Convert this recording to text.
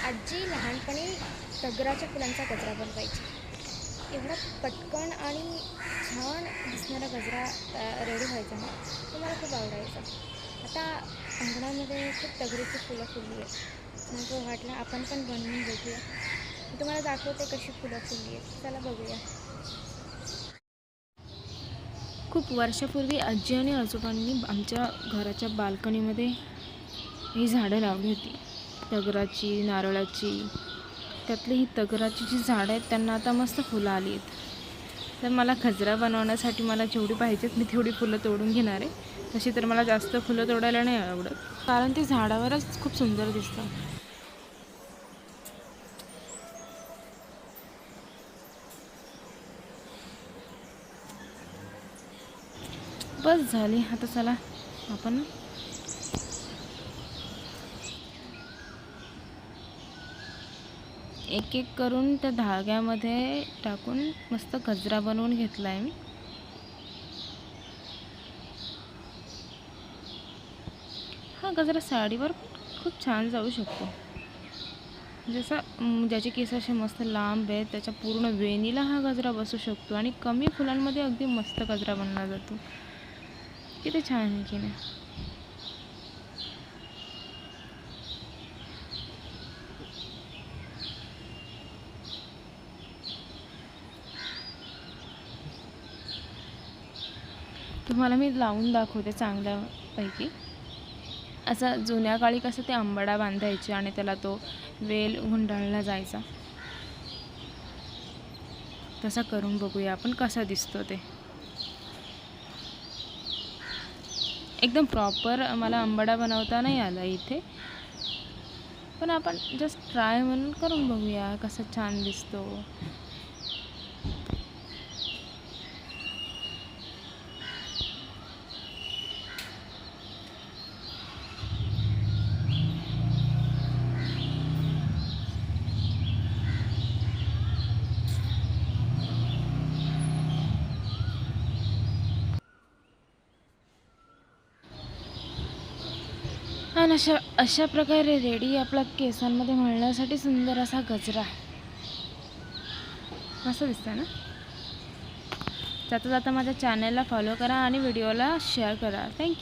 आजी लहानपणी तगराच्या फुलांचा गजरा बनवायची. एवढा पटकन आणि छान दिसणारा गजरा रेडी व्हायचा ना, तो मला खूप आवडायचा. आता अंगणामध्ये खूप तगरीची फुलं फुलली आहेत. मग वाटलं आपण पण बनवून बघूया. मी तुम्हाला दाखवते कशी फुलं फुलली आहेत. चला बघूया. खूप वर्षापूर्वी आजी आणि आजोबांनी आमच्या घराच्या बाल्कनीमध्ये ही झाडं लावली होती. तगराची, नारळाची. त्यातली ही तगराची जी झाडं आहेत त्यांना आता मस्त फुलं आली आहेत. तर मला गजरा बनवण्यासाठी मला जेवढी पाहिजेत मी तेवढी फुलं तोडून घेणार आहे. तशी तर मला जास्त फुलं तोडायला नाही आवडत, कारण ती झाडावरच खूप सुंदर दिसतं. बस झाली. आता चला आपण एक एक करून त्या धाग्यामध्ये टाकून मस्त गजरा बनवून घेतला आहे मी. हा गजरा साडीवर खूप छान जाऊ शकतो. जसा ज्याचे केस असे मस्त लांब आहेत त्याच्या पूर्ण वेणीला हा गजरा बसू शकतो आणि कमी फुलांमध्ये अगदी मस्त गजरा बनला जातो. किती छान आहे की नाही. तुम्हाला मी लावून दाखवते चांगल्यापैकी. असं जुन्या काळी कसं ते अंबाडा बांधायचे आणि त्याला तो वेल गुंडाळला जायचा, तसा करून बघूया आपण कसा दिसतो ते. एकदम प्रॉपर मला अंबाडा बनवता नाही आला इथे, पण आपण जस्ट ट्राय म्हणून करून बघूया कसा छान दिसतो. आणि अशा प्रकारे रेडी आपला केसांमध्ये मळण्यासाठी सुंदर असा गजरा. मस्त दिसतं ना. जाता जाता माझ्या चॅनलला फॉलो करा आणि व्हिडिओला शेअर करा. थँक्यू.